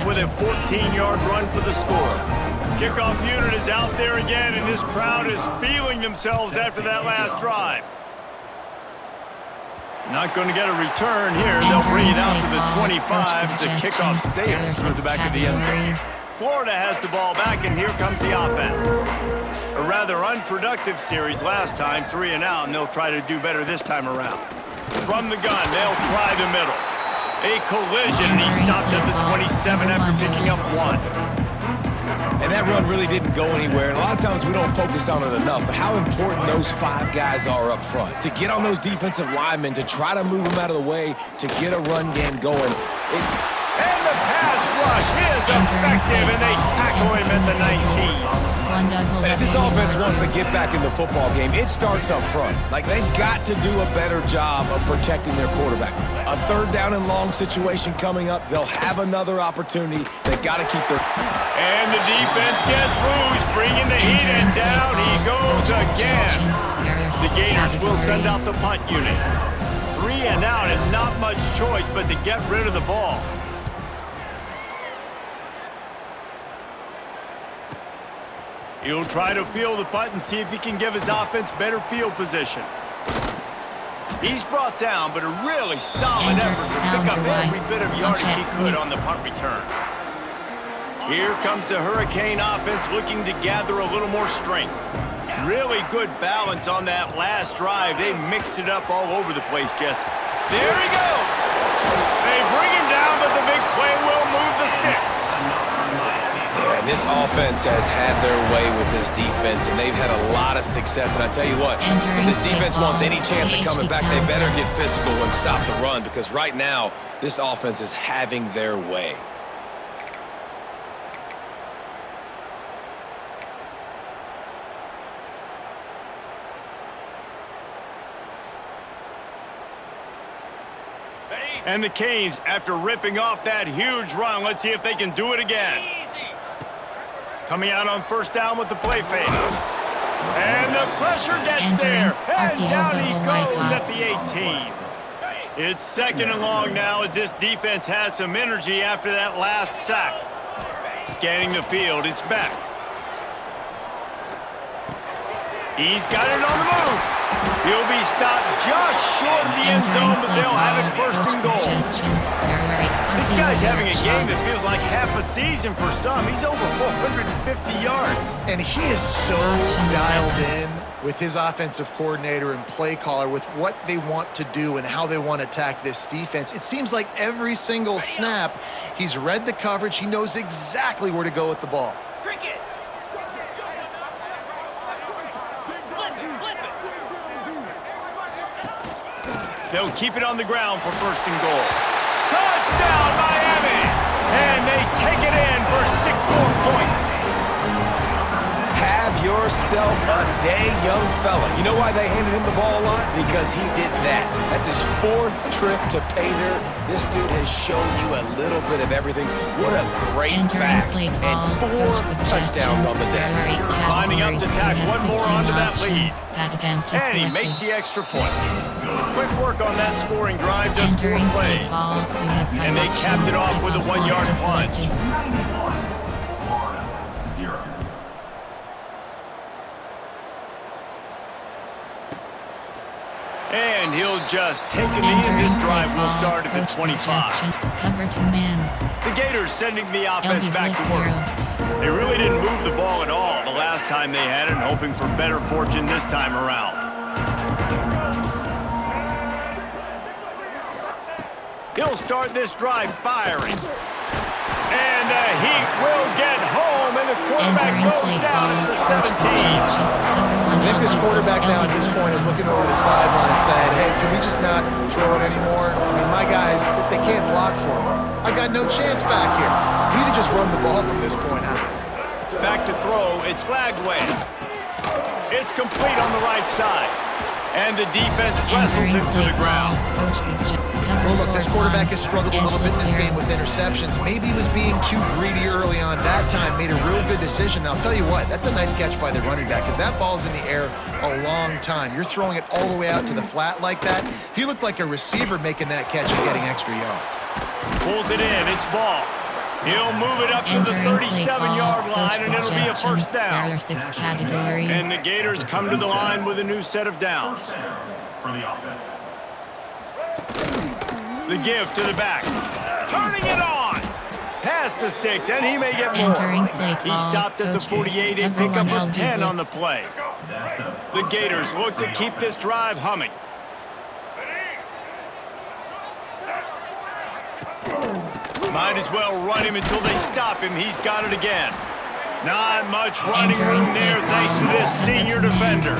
with a 14-yard run for the score. Kickoff unit is out there again, and this crowd is feeling themselves after that last drive. Not going to get a return here. They'll bring it out to the 25 as the kickoff sails through the back of the end zone. Florida has the ball back, and here comes the offense. A rather unproductive series last time, 3 and out, and they'll try to do better this time around. From the gun, they'll try the middle. A collision, and he stopped at the 27 after picking up 1. And that run really didn't go anywhere, and a lot of times we don't focus on it enough, but how important those 5 guys are up front. To get on those defensive linemen, to try to move them out of the way, to get a run game going. And the pass rush is effective, and they tackle him at the 19. And if this offense wants to get back in the football game, it starts up front. Like, they've got to do a better job of protecting their quarterback. A 3rd down and long situation coming up. They'll have another opportunity. They've got to keep their... And the defense gets loose, bringing the heat, and down he goes again. The Gators will send out the punt unit. 3 and out, and not much choice but to get rid of the ball. He'll try to field the punt and see if he can give his offense better field position. He's brought down, but a really solid effort to pick up every bit of yardage he could on the punt return. Here comes the Hurricane offense looking to gather a little more strength. Really good balance on that last drive. They mixed it up all over the place, Jesse. There he goes. They bring him down, but the big play will move the sticks. Yeah, and this offense has had their way with this defense, and they've had a lot of success. And I tell you what, if this defense wants any chance of coming back, they better get physical and stop the run, because right now, this offense is having their way. And the Canes, after ripping off that huge run, let's see if they can do it again. Coming out on 1st down with the play fake. And the pressure gets there. And down he goes at the 18. It's 2nd and long now as this defense has some energy after that last sack. Scanning the field, it's back. He's got it on the move. He'll be stopped just short of the end zone, but they'll have it 1st and goal. This guy's having a game that feels like half a season for some. He's over 450 yards. And he is so dialed in with his offensive coordinator and play caller with what they want to do and how they want to attack this defense. It seems like every single snap, he's read the coverage. He knows exactly where to go with the ball. They'll keep it on the ground for 1st and goal. Touchdown, Miami! And they take it in for 6 more points. Have yourself a day, young fella. You know why they handed him the ball a lot? Because he did that. That's his 4th trip to pay dirt. This dude has shown you a little bit of everything. What a great back. And 4 touchdowns on the day. Lining up to tack one more onto that lead. And he makes the extra point. Quick work on that scoring drive, just 4 plays. And they capped it off with a 1-yard plunge. And he'll just take a knee, and this drive will start at the 25. The Gators sending the offense back to work. They really didn't move the ball at all the last time they had it, hoping for better fortune this time around. He'll start this drive firing. And the heat will get home, and the quarterback goes down at the 17. I think this quarterback now at this point is looking over the sideline saying, hey, can we just not throw it anymore? I mean, my guys, they can't block for me. I got no chance back here. We need to just run the ball from this point out. Back to throw, it's Lagway. It's complete on the right side. And the defense wrestles him to the ground. Well, look, this quarterback has struggled a little bit in this game with interceptions. Maybe he was being too greedy early on. That time made a real good decision. And I'll tell you what, that's a nice catch by the running back because that ball's in the air a long time. You're throwing it all the way out to the flat like that. He looked like a receiver making that catch and getting extra yards. Pulls it in, it's ball. He'll move it up to the 37-yard line, and it'll be a first down. There are 6 categories. And the Gators come to the line with a new set of downs. The give to the back. Turning it on. Pass to Sticks, and he may get more. He stopped at the 48 and pick up a 10 on the play. The Gators look to keep this drive humming. Might as well run him until they stop him. He's got it again. Not much running room there thanks to this senior defender.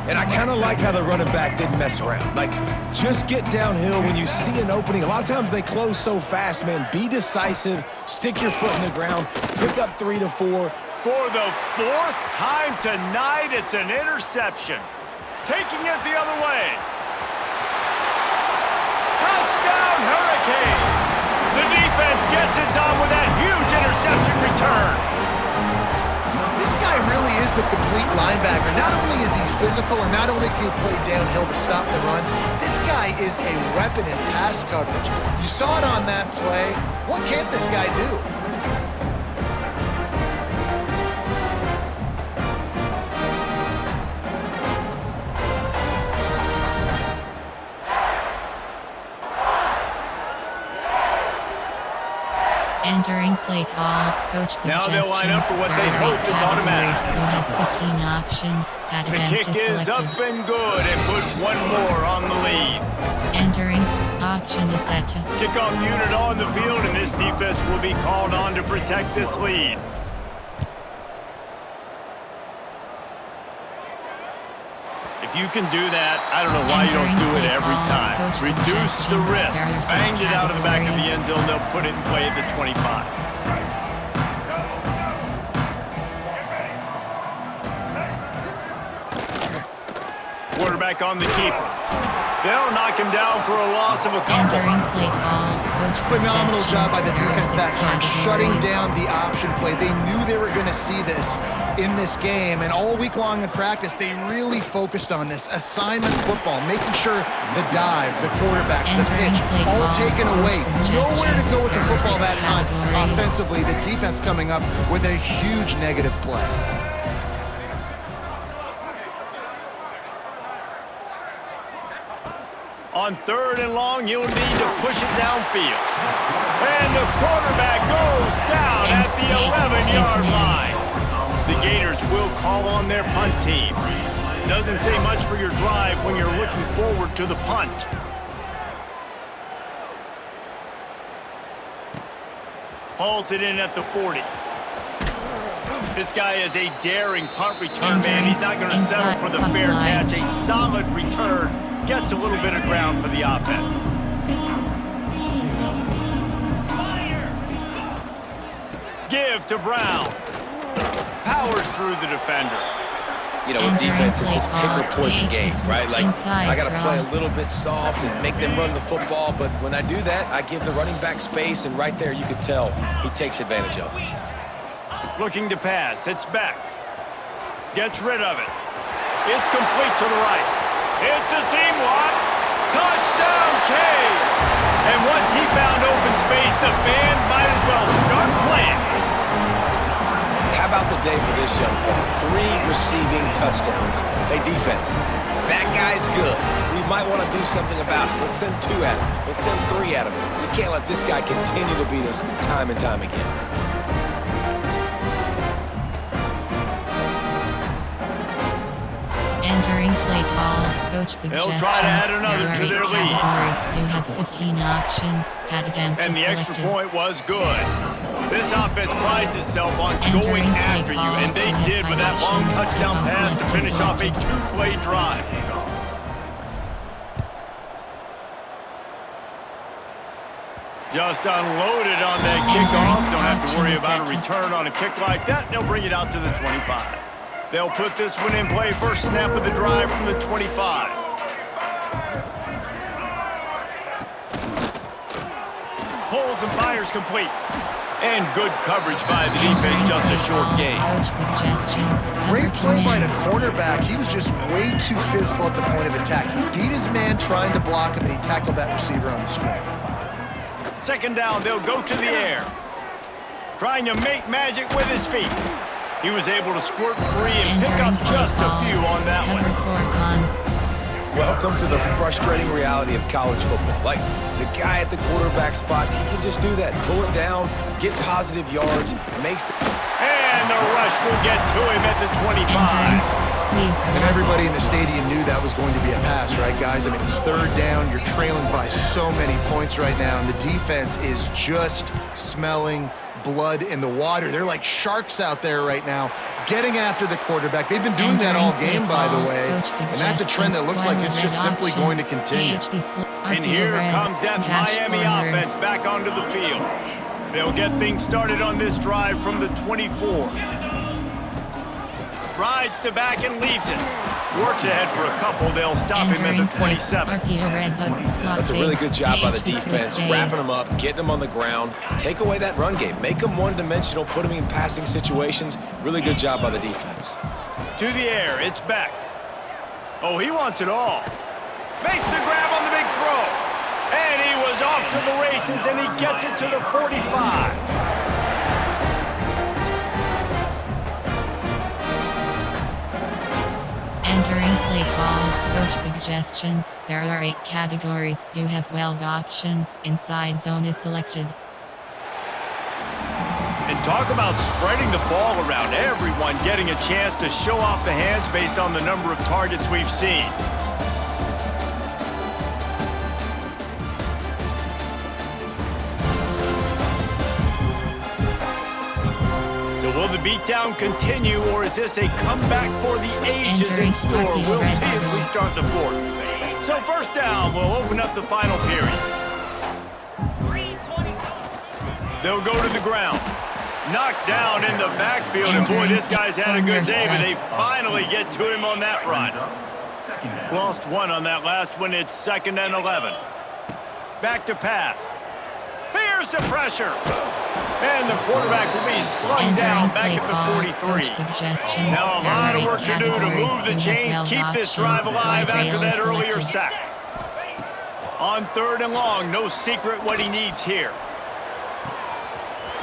And I kind of like how the running back didn't mess around. Like, just get downhill when you see an opening. A lot of times they close so fast, man. Be decisive. Stick your foot in the ground. Pick up 3 to 4. For the 4th time tonight, it's an interception. Taking it the other way. Touchdown, Hurricanes! The defense gets it done with that huge interception return. This guy really is the complete linebacker. Not only is he physical, or not only can he play downhill to stop the run, this guy is a weapon in pass coverage. You saw it on that play. What can't this guy do? Entering play call, coach suggestions. Now they'll line up for what they hope is automatic. You'll have 15 options. The kick is up and good, and put one more on the lead. Entering option is set to. Kickoff unit on the field, and this defense will be called on to protect this lead. If you can do that, I don't know why you don't do it every time. Reduce the risk. Banged it out of the back of the end zone. They'll put it in play at the 25. Quarterback on the keeper. They'll knock him down for a loss of a couple. Entering play call, coach Phenomenal job by the defense that time, shutting down the option play. They knew they were going to see this in this game, and all week long in practice, they really focused on this assignment football, making sure the dive, the quarterback, the pitch, all taken away. Nowhere to go with the football that time. Offensively, the defense coming up with a huge negative play. On 3rd and long, you'll need to push it downfield. And the quarterback goes down at the 11-yard line. The Gators will call on their punt team. Doesn't say much for your drive when you're looking forward to the punt. Hauls it in at the 40. This guy is a daring punt return man. He's not going to settle for the fair catch. A solid return. Gets a little bit of ground for the offense. Give to Brown. Powers through the defender. You know, with defense, it's this pick or poison game, right? Like, I got to play a little bit soft and make them run the football, but when I do that, I give the running back space, and right there you can tell he takes advantage of it. Looking to pass. It's back. Gets rid of it. It's complete to the right. It's a seam lock. Touchdown, Canes! And once he found open space, the band might as well start playing. How about the day for this young fella? 3 receiving touchdowns. Hey, defense, that guy's good. We might want to do something about it. Let's send 2 at him. Let's send 3 at him. You can't let this guy continue to beat us time and time again. Entering play call, coach suggestions. They'll try to add another to their lead. You have 15 options. And the extra point was good. This offense prides itself on going after you, and they did with that long touchdown pass to finish off a 2-play drive. Just unloaded on that kickoff. Don't have to worry about a return on a kick like that. They'll bring it out to the 25. They'll put this one in play. First snap of the drive from the 25. Pulls and fires complete. And good coverage by the defense, just a short gain. Great play by the cornerback. He was just way too physical at the point of attack. He beat his man trying to block him, and he tackled that receiver on the screen. Second down, they'll go to the air. trying to make magic with his feet. He was able to squirt free and pick up just a few on that one. Welcome to the frustrating reality of college football. Like, the guy at the quarterback spot, he can just do that. Pull it down, get positive yards, makes the... And the rush will get to him at the 25. And everybody in the stadium knew that was going to be a pass, right, guys? I mean, it's third down. You're trailing by so many points right now, and the defense is just smelling blood in the water. They're like sharks out there right now, getting after the quarterback. They've been doing that all game, by the way, and that's a trend that looks like it's just simply going to continue. And here comes that Miami offense back onto the field. They'll get things started on this drive from the 24. Rides to back and leaves it. Works ahead for a couple. They'll stop him at the 27. That's a really good job by the defense, wrapping them up, getting them on the ground. Take away that run game. Make them one-dimensional, put them in passing situations. Really good job by the defense. To the air, it's Beck. Oh, he wants it all. Makes the grab on the big throw. And he was off to the races, and he gets it to the 45. Entering play call, coach suggestions. There are 8 categories. You have 12 options. Inside zone is selected. And talk about spreading the ball around. Everyone getting a chance to show off the hands based on the number of targets we've seen. Will the beatdown continue, or is this a comeback for the ages in store? We'll see as we start the fourth. So first down, we'll open up the final period. They'll go to the ground. Knocked down in the backfield, and boy, this guy's had a good day, but they finally get to him on that run. Lost one on that last one. It's 2nd and 11. Back to pass. Bears the pressure. And the quarterback will be slung down back at the 43. Now a lot of work to do to move the chains, keep this drive alive after that earlier sack. On 3rd and long, no secret what he needs here.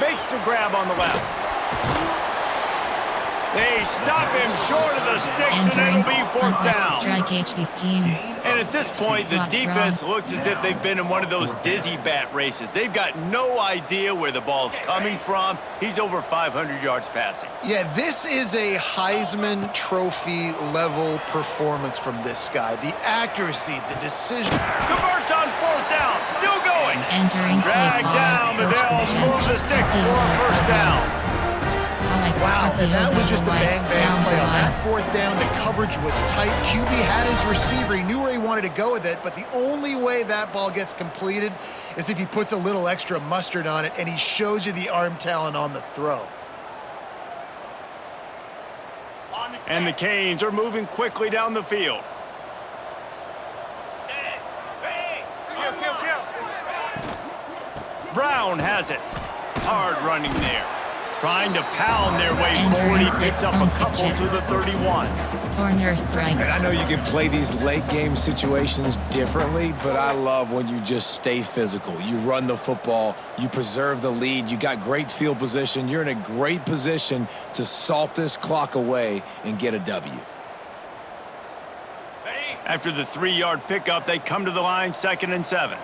Makes the grab on the left. They stop him short of the sticks, and it'll be 4th down. Strike HD scheme. And at this point, the defense looks as if they've been in one of those dizzy bat races. They've got no idea where the ball's coming from. He's over 500 yards passing. Yeah, this is a Heisman Trophy level performance from this guy. The accuracy, the decision. Converts on 4th down, still going. Drag down, but they'll move the sticks for a 1st down. Wow, and that was just a bang-bang play. On that 4th down, the coverage was tight. QB had his receiver. He knew where he wanted to go with it, but the only way that ball gets completed is if he puts a little extra mustard on it, and he shows you the arm talent on the throw. And the Canes are moving quickly down the field. Brown has it. Hard running there. Trying to pound their way forward. He picks up a couple to the 31. Corner strike. And I know you can play these late game situations differently, but I love when you just stay physical. You run the football, you preserve the lead, you got great field position. You're in a great position to salt this clock away and get a W. After the 3-yard pickup, they come to the line, 2nd and 7.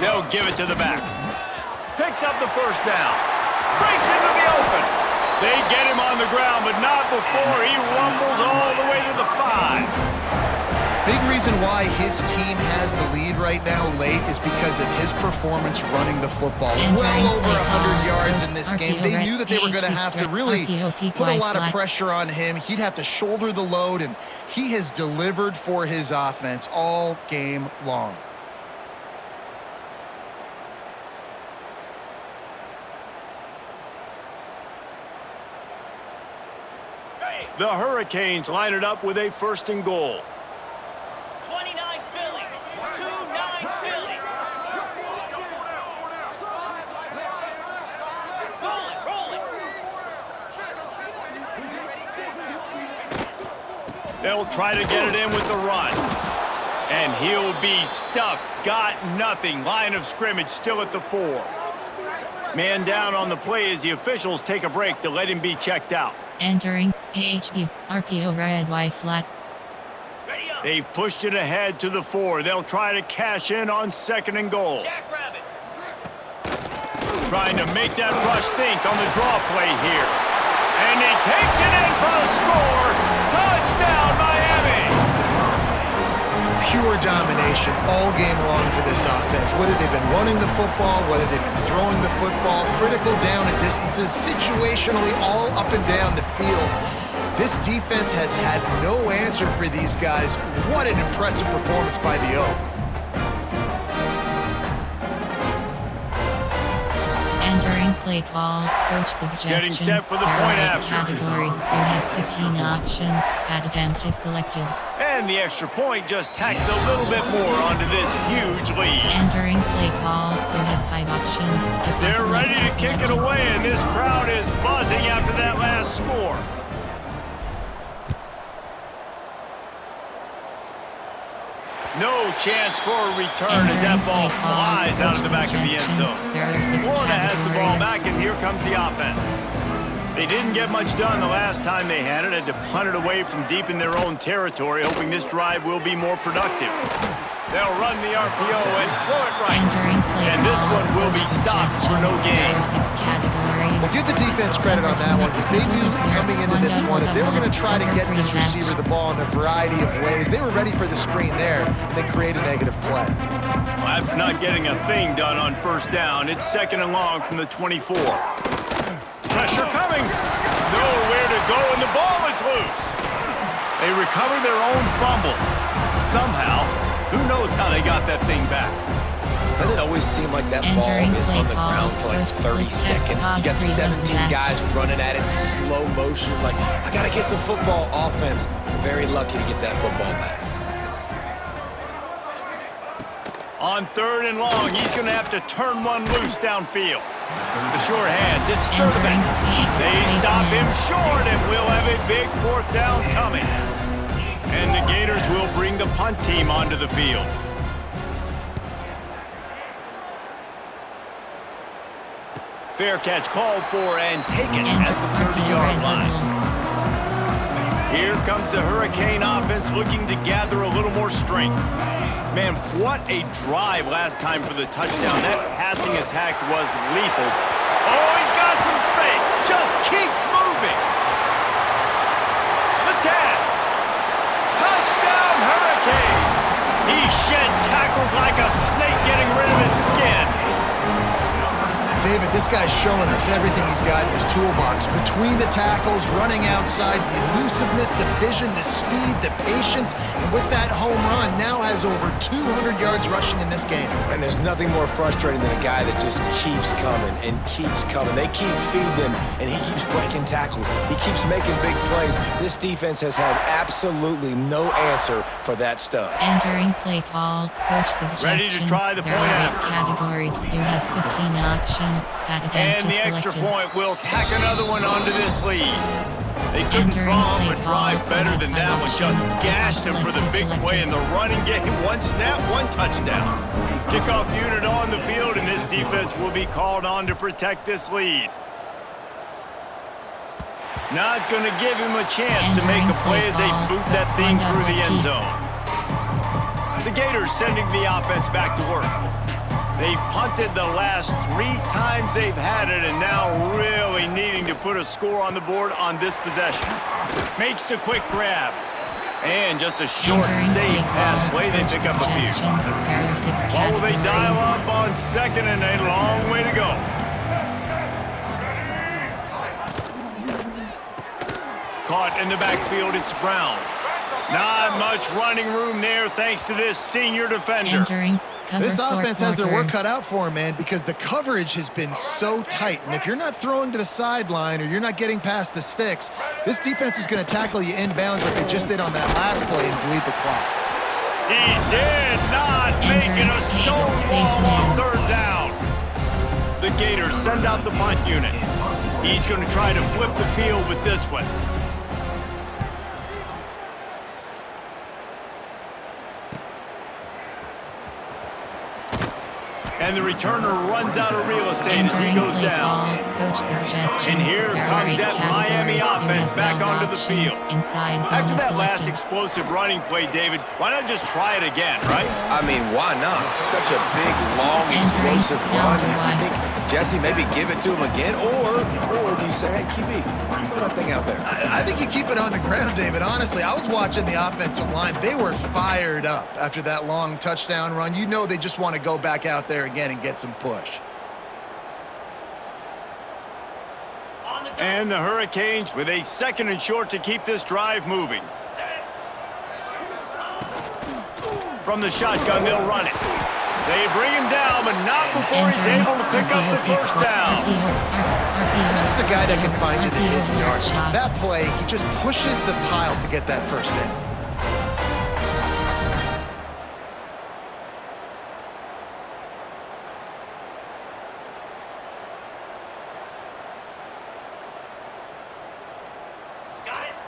They'll give it to the back. Picks up the 1st down. Breaks into the open. They get him on the ground, but not before he rumbles all the way to the 5. Big reason why his team has the lead right now late is because of his performance running the football. Well over 100 yards in this game. They knew that they were going to have to really put a lot of pressure on him. He'd have to shoulder the load, and he has delivered for his offense all game long. The Hurricanes line it up with a 1st and goal. 29 Philly. 2-9 Philly. Roll it. They'll try to get it in with the run. And he'll be stuffed. Got nothing. Line of scrimmage still at the 4. Man down on the play as the officials take a break to let him be checked out. Entering HB, RPO red, Y flat. They've pushed it ahead to the 4. They'll try to cash in on 2nd and goal. Jackrabbit. Trying to make that rush think on the draw play here. And he takes it in for a score. Touchdown, Miami! Pure domination all game long for this offense. Whether they've been running the football, whether they've been throwing the football, critical down and distances, situationally all up and down the field. This defense has had no answer for these guys. What an impressive performance by the O. Entering play call, coach suggestions. Getting set for the there point are 8 after. categories. You have 15 options. Pad empty selected. And the extra point just tacks a little bit more onto this huge lead. Entering play call, you have 5 options. They're ready to kick it away, and this crowd is buzzing after that last score. No chance for a return as that ball flies out of the back of the end zone. Florida has the ball back, and here comes the offense. They didn't get much done the last time they had it to punt it away from deep in their own territory, hoping this drive will be more productive. They'll run the RPO and throw it right. And this one will be stopped for no gain. Well, give the defense credit on that one because they knew coming into this one that they were going to try to get this receiver the ball in a variety of ways. They were ready for the screen there, and they create a negative play. Well, after not getting a thing done on 1st down, it's 2nd and long from the 24. Pressure coming. Nowhere to go, and the ball is loose. They recover their own fumble. Somehow, who knows how they got that thing back. Doesn't it always seem like that ball is on the ground for like 30 seconds? You got 17 guys running at it in slow motion. Like, I got to get the football. Offense, very lucky to get that football back. On 3rd and long, he's going to have to turn one loose downfield. The short hands, it's Sturdivant. They stop him short, and we'll have a big 4th down coming. And the Gators will bring the punt team onto the field. Fair catch called for and taken at the 30-yard line. Here comes the Hurricane offense looking to gather a little more strength. Man, what a drive last time for the touchdown. That passing attack was lethal. Oh, he's got some space. Just keeps moving. The tag. Touchdown, Hurricane. He shed tackles like a snake getting rid of his skin. David, this guy's showing us everything he's got in his toolbox. Between the tackles, running outside, the elusiveness, the vision, the speed, the patience, and with that home run, now has over 200 yards rushing in this game. And there's nothing more frustrating than a guy that just keeps coming and keeps coming. They keep feeding him, and he keeps breaking tackles. He keeps making big plays. This defense has had absolutely no answer for that stud. Entering play call, coach suggestions. Ready to try the point there are 8 after. categories. You have 15 options. And the extra point will tack another one onto this lead. They couldn't draw him a drive better than that one. Just gashed him for the big play in the running game. One snap, one touchdown. Kickoff unit on the field, and this defense will be called on to protect this lead. Not going to give him a chance to make a play as they boot that thing through the end zone. The Gators sending the offense back to work. They've punted the last 3 times they've had it, and now really needing to put a score on the board on this possession. Makes the quick grab. And just a short and safe pass play, they pick up a few. Oh, they dial up on 2nd and a long way to go. Caught in the backfield, it's Brown. Not much running room there thanks to this senior defender. This offense has their work cut out for them, man, because the coverage has been so tight. And if you're not throwing to the sideline or you're not getting past the sticks, this defense is going to tackle you inbounds like they just did on that last play and bleed the clock. He did not make it a stonewall on 3rd down. The Gators send out the punt unit. He's going to try to flip the field with this one. And the returner runs out of real estate as he goes down. And here comes that Miami offense back onto the field. After that last explosive running play, David, why not just try it again, right? I mean, why not? Such a big, long, explosive run. I think, Jesse, maybe give it to him again, or do you say, hey, QB, throw that thing out there? I think you keep it on the ground, David. Honestly, I was watching the offensive line. They were fired up after that long touchdown run. You know they just want to go back out there again and get some push. And the Hurricanes with a 2nd and short to keep this drive moving. From the shotgun, they'll run it. They bring him down, but not before he's able to pick up the first down. This is a guy that can find you the hidden yards. That play, he just pushes the pile to get that first down.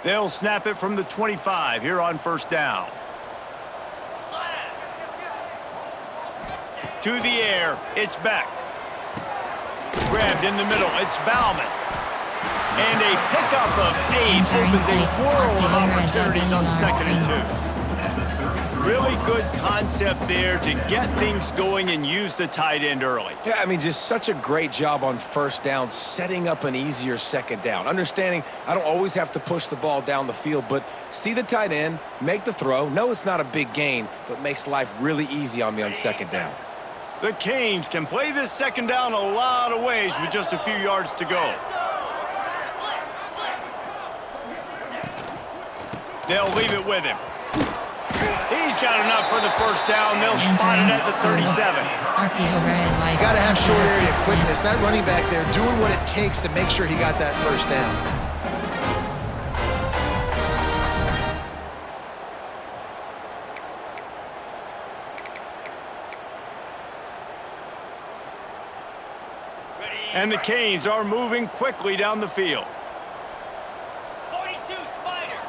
They'll snap it from the 25 here on first down. To the air, it's Beck. Grabbed in the middle, it's Bauman. And a pickup of 8 opens a world of opportunities on 2nd and 2. Really good concept there to get things going and use the tight end early. Yeah, I mean, just such a great job on first down, setting up an easier 2nd down. Understanding I don't always have to push the ball down the field, but see the tight end, make the throw. No, it's not a big gain, but makes life really easy on me on 2nd down. The Canes can play this 2nd down a lot of ways with just a few yards to go. They'll leave it with him. He's got enough for the first down. They'll spot it at the 37. You got to have short area quickness. That running back there doing what it takes to make sure he got that first down. And the Canes are moving quickly down the field. 42, Spider.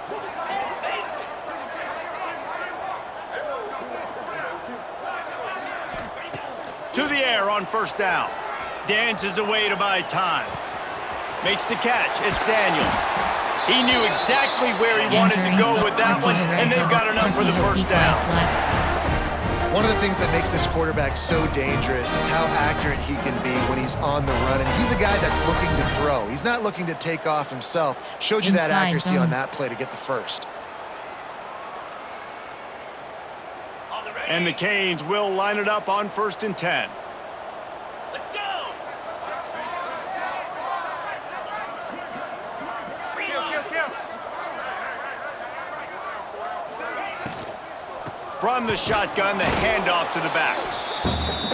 To the air on first down. Dances away to buy time. Makes the catch. It's Daniels. He knew exactly where he wanted to go with that one, and they've got enough for the first down. One of the things that makes this quarterback so dangerous is how accurate he can be when he's on the run. And he's a guy that's looking to throw. He's not looking to take off himself. Showed you that accuracy on that play to get the first. And the Canes will line it up on 1st and 10. Let's go. From the shotgun, the handoff to the back.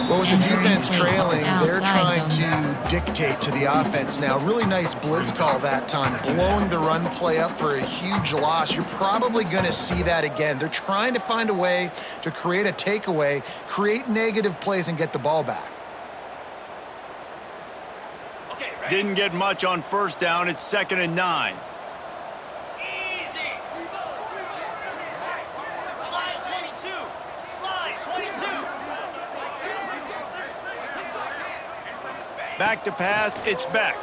Well, with the defense trailing, they're trying to dictate to the offense now. Really nice blitz call that time, blowing the run play up for a huge loss. You're probably going to see that again. They're trying to find a way to create a takeaway, create negative plays, and get the ball back. Didn't get much on first down. It's 2nd and 9. Back to pass, it's Beck.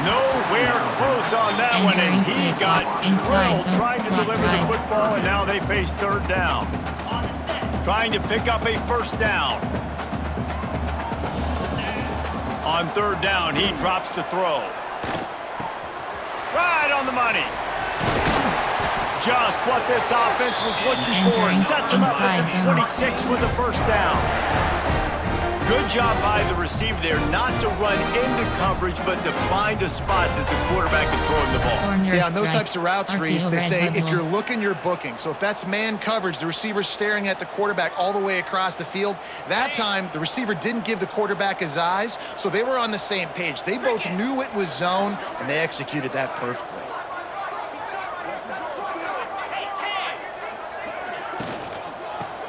Nowhere close on that one as he got drilled trying to deliver the football, and now they face 3rd down. Trying to pick up a first down. On 3rd down, he drops to throw. Right on the money. Just what this offense was looking for. Sets him up at the 26 with the first down. Good job by the receiver there not to run into coverage, but to find a spot that the quarterback can throw him the ball. Yeah, on those types of routes, Reese, they say if you're looking, you're booking. So if that's man coverage, the receiver's staring at the quarterback all the way across the field. That time, the receiver didn't give the quarterback his eyes, so they were on the same page. They both knew it was zone, and they executed that perfectly.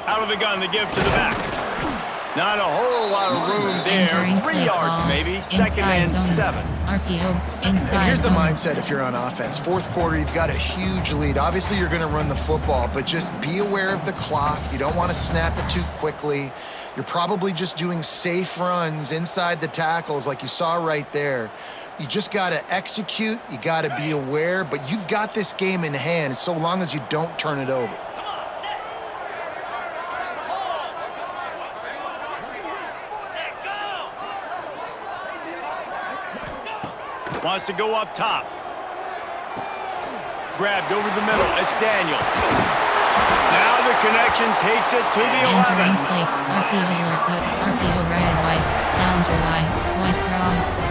Out of the gun, the give to the back. Not a whole lot of room there. 3 yards maybe. Second and 7. RPO inside. And here's the zone. mindset if you're on offense. Fourth quarter, you've got a huge lead. Obviously, you're going to run the football, but just be aware of the clock. You don't want to snap it too quickly. You're probably just doing safe runs inside the tackles like you saw right there. You just got to execute. You got to be aware, but you've got this game in hand so long as you don't turn it over. Wants to go up top. Grabbed over the middle. It's Daniels. Now the connection takes it to the 11. Entering play. RPO alert. RPO red white. Counter white cross.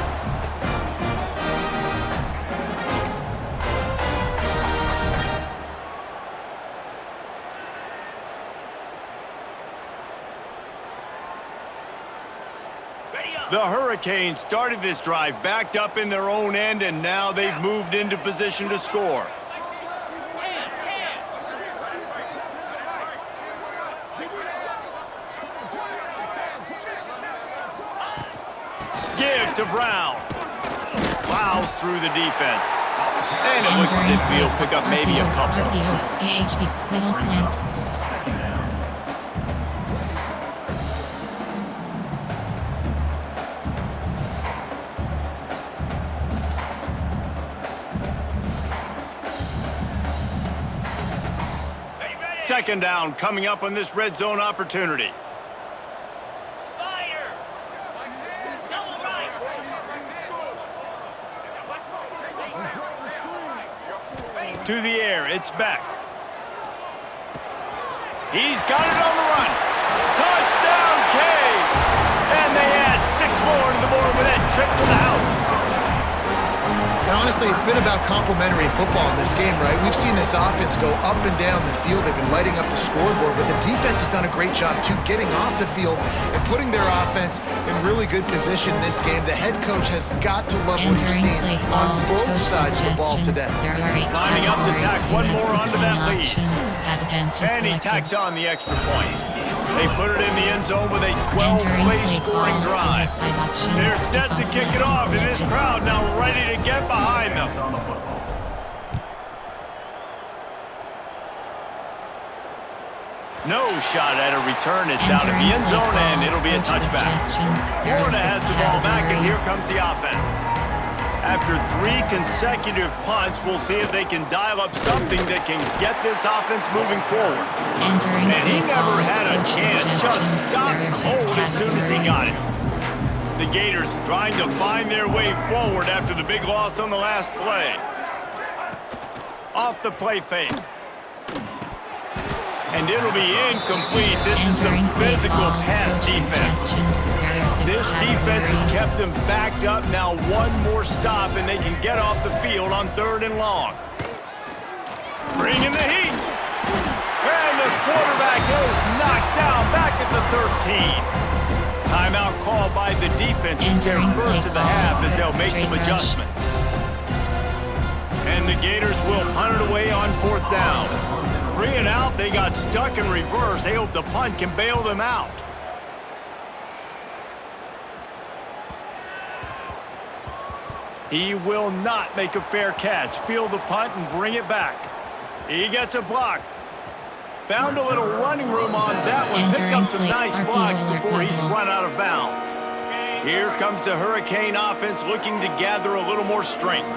The Hurricanes started this drive backed up in their own end, and now they've moved into position to score. Give to Brown. Plows through the defense. And it looks as if he'll pick up maybe a couple. RPO, AHB, middle slant. Second down coming up on this red zone opportunity. Spider. Double right. To the air, it's Beck. He's got it on the run. Touchdown, Canes! And they add 6 more to the board with that trip to the house. And honestly, it's been about complementary football in this game, right? We've seen this offense go up and down the field. They've been lighting up the scoreboard, but the defense has done a great job, too, getting off the field and putting their offense in really good position in this game. The head coach has got to love what he's seen on both sides of the ball today. Lining up to tack one more onto that lead. And he tacks on the extra point. They put it in the end zone with a 12-play scoring drive. They're set to kick it off, and this crowd now ready to get behind them. No shot at a return. It's out of the end zone, and it'll be a touchback. Florida has the ball back, and here comes the offense. After 3 consecutive punts, we'll see if they can dial up something that can get this offense moving forward. And he never had a chance, just stopped cold as soon as he got it. The Gators trying to find their way forward after the big loss on the last play. Off the play fake. And it'll be incomplete. This is some physical pass defense. This defense has kept them backed up. Now one more stop, and they can get off the field on 3rd and long. Bringing the heat. And the quarterback is knocked down back at the 13. Timeout called by the defense. It's their first of the half as they'll make some adjustments. And the Gators will punt it away on 4th down. 3 and out, they got stuck in reverse. They hope the punt can bail them out. He will not make a fair catch. Field the punt and bring it back. He gets a block. Found a little running room on that one. Picked up some nice blocks before he's run out of bounds. Here comes the Hurricane offense looking to gather a little more strength.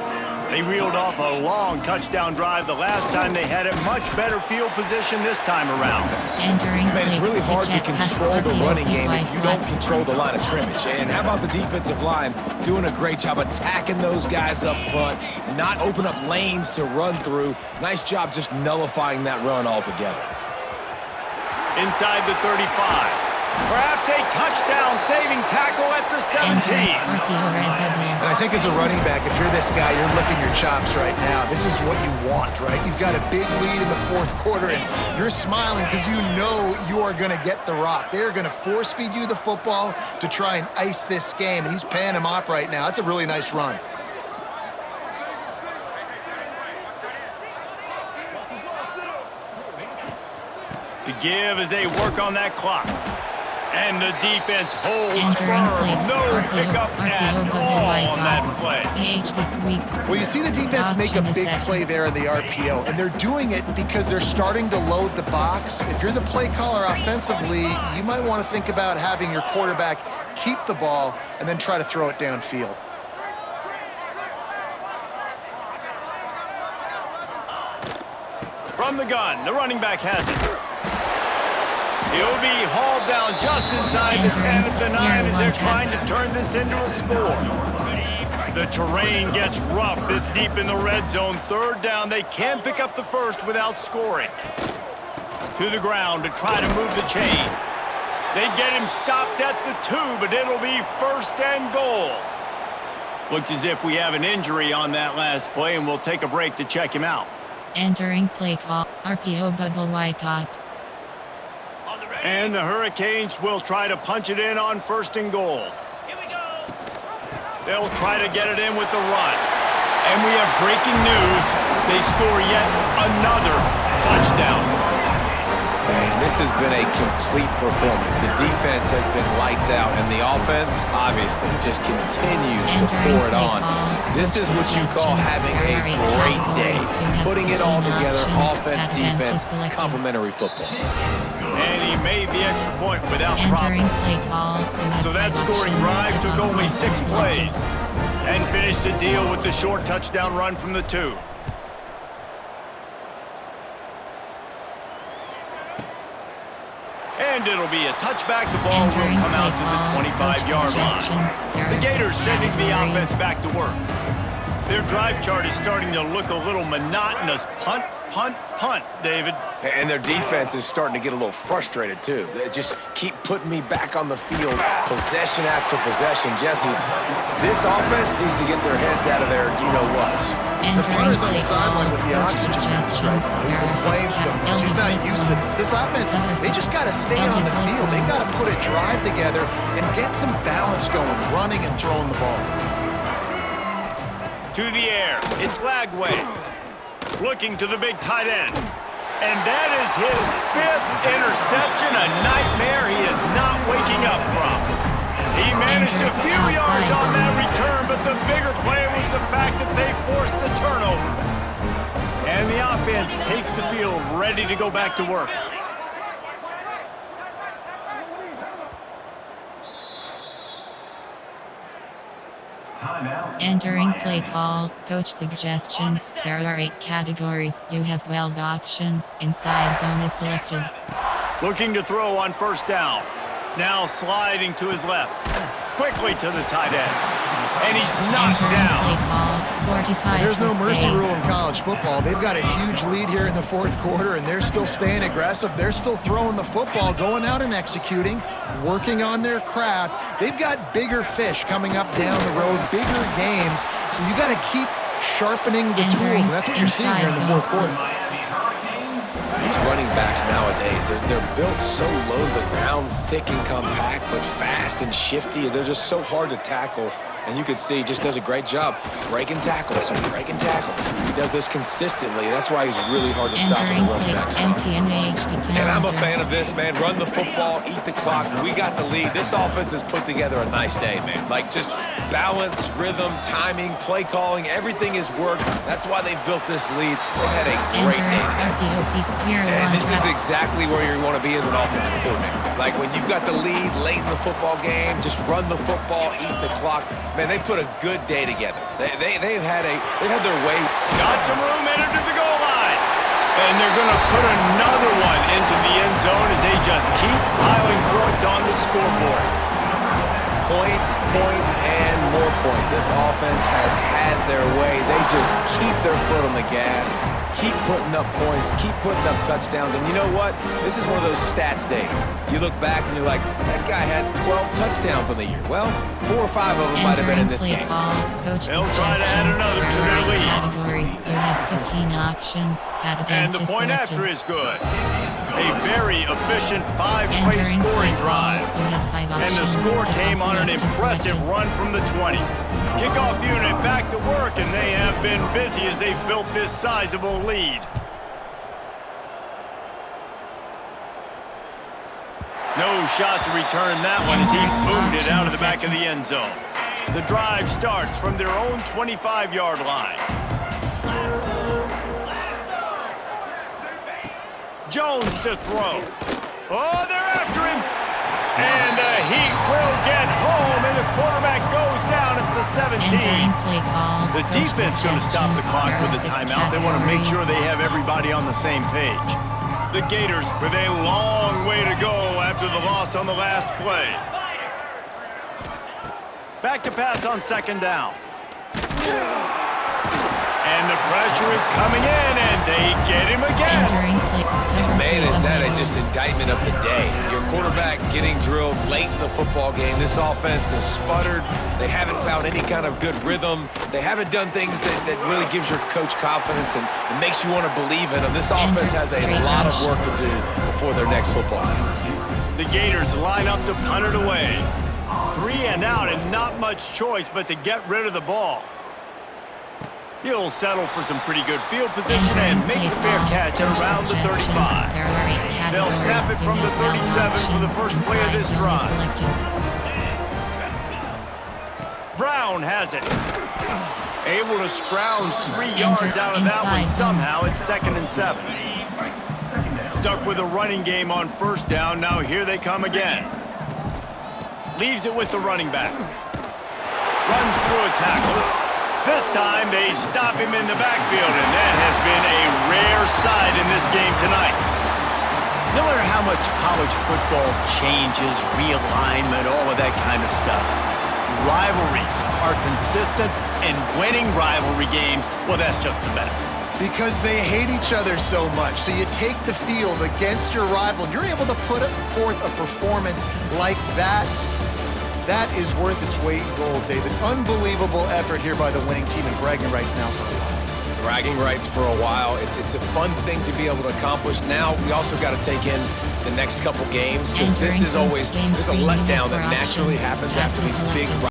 They reeled off a long touchdown drive the last time. They had a much better field position this time around. Man, it's really hard to control the running game if you don't control the line of scrimmage. And how about the defensive line doing a great job attacking those guys up front, not open up lanes to run through. Nice job just nullifying that run altogether. Inside the 35. Perhaps a touchdown-saving tackle at the 17. And I think as a running back, if you're this guy, you're licking your chops right now. This is what you want, right? You've got a big lead in the 4th quarter, and you're smiling because you know you are going to get the rock. They're going to force-feed you the football to try and ice this game, and he's paying him off right now. That's a really nice run. The give as they work on that clock. And the defense holds Entering firm. play, No pickup at all on that play. Page this week. Well, you see the defense make a Option is big set. play there in the RPO, and they're doing it because they're starting to load the box. If you're the play caller offensively, you might want to think about having your quarterback keep the ball and then try to throw it downfield. From the gun, the running back has it. He'll be hauled down just inside the 10 at the 9 as they're trying to turn this into a score. The terrain gets rough this deep in the red zone. Third down, they can't pick up the first without scoring. To the ground to try to move the chains. They get him stopped at the 2, but it'll be first and goal. Looks as if we have an injury on that last play, and we'll take a break to check him out. Entering play call. RPO bubble wipe up. And the Hurricanes will try to punch it in on first and goal. Here we go. They'll try to get it in with the run. And we have breaking news. They score yet another touchdown. Man, this has been a complete performance. The defense has been lights out, and the offense, obviously, just continues to pour it on. This is what you call having a great day. Putting it all together, offense, defense, complementary football. And he made the extra point without Entering problem. play call. So that scoring drive took only 6 plays. And finished the deal with the short touchdown run from the 2. And it'll be a touchback. The ball will come out to the 25-yard line. The Gators sending the offense back to work. Their drive chart is starting to look a little monotonous. Punt, punt, punt, David. And their defense is starting to get a little frustrated, too. They just keep putting me back on the field, possession after possession. Jesse, this offense needs to get their heads out of their you-know-whats. The punter's on the sideline with the oxygen mask right now. He's been playing so much. He's not used to this. This offense, they just got to stay on the field. They've got to put a drive together and get some balance going, running and throwing the ball. To the air, it's Lagway. Looking to the big tight end. And that is his 5th interception, a nightmare he is not waking up from. He managed a few yards on that return, but the bigger play was the fact that they forced the turnover. And the offense takes the field ready to go back to work. Entering play call. Coach suggestions. There are 8 categories. You have 12 options. Inside zone is selected. Looking to throw on first down. Now sliding to his left. Quickly to the tight end. And he's knocked Entering down. play call. 45. There's no mercy days. rule in college football. They've got a huge lead here in the 4th quarter, and they're still staying aggressive. They're still throwing the football, going out and executing, working on their craft. They've got bigger fish coming up down the road, bigger games. So you got to keep sharpening the tools, and that's what you're seeing here in the 4th quarter. These running backs nowadays, they're built so low to the ground, thick and compact, but fast and shifty. They're just so hard to tackle. And you can see he just does a great job breaking tackles. He does this consistently. That's why he's really hard to stop in the running back spot. And I'm a fan of this, man. Run the football, eat the clock. We got the lead. This offense has put together a nice day, man. Like, just balance, rhythm, timing, play calling, everything is worked. That's why they've built this lead. They've had a great day today. And this is exactly where you want to be as an offensive coordinator. Like, when you've got the lead late in the football game, just run the football, eat the clock. Man, they put a good day together. They've had their way. Got some room entered to the goal line. And they're going to put another one into the end zone as they just keep piling points on the scoreboard. Points, and more points. This offense has had their way. They just keep their foot on the gas, keep putting up points, keep putting up touchdowns. And you know what? This is one of those stats days. You look back and you're like, that guy had 12 touchdowns on the year. Well, 4 or 5 of them might have been in this game. They'll try to add another to their lead. Categories. You have 15 options. And the point after is good. A very efficient 5-play scoring drive. And the score came on an impressive run from the 20. Kickoff unit back to work, and they have been busy as they've built this sizable lead. No shot to return that one as he boomed it out of the back of the end zone. The drive starts from their own 25-yard line. Jones to throw. Oh, they're after him. And the Heat will get home, and the quarterback goes down at the 17. The defense going to stop the clock with a timeout. They want to make sure they have everybody on the same page. The Gators with a long way to go after the loss on the last play. Back to pass on second down. And the pressure is coming in, and they get him again. And man, is that just indictment of the day. Your quarterback getting drilled late in the football game. This offense has sputtered. They haven't found any kind of good rhythm. They haven't done things that really gives your coach confidence and makes you want to believe in them. This offense has a lot of work to do before their next football game. The Gators line up to punt it away. 3 and out, and not much choice but to get rid of the ball. He'll settle for some pretty good field position and make the fair catch at around the 35. They'll snap it from the 37 for the first play of this drive. Brown has it. Able to scrounge 3 yards out of that one somehow. It's 2nd and 7. Stuck with a running game on first down. Now here they come again. Leaves it with the running back. Runs through a tackle. This time, they stop him in the backfield, and that has been a rare sight in this game tonight. No matter how much college football changes, realignment, all of that kind of stuff, rivalries are consistent, and winning rivalry games, well, that's just the best. Because they hate each other so much. So you take the field against your rival, and you're able to put forth a performance like that. That is worth its weight in gold, David. Unbelievable effort here by the winning team, and bragging rights now for a while. Bragging rights for a while. It's a fun thing to be able to accomplish. Now we also got to take in the next couple games, because this is always, there's a letdown that naturally happens after these big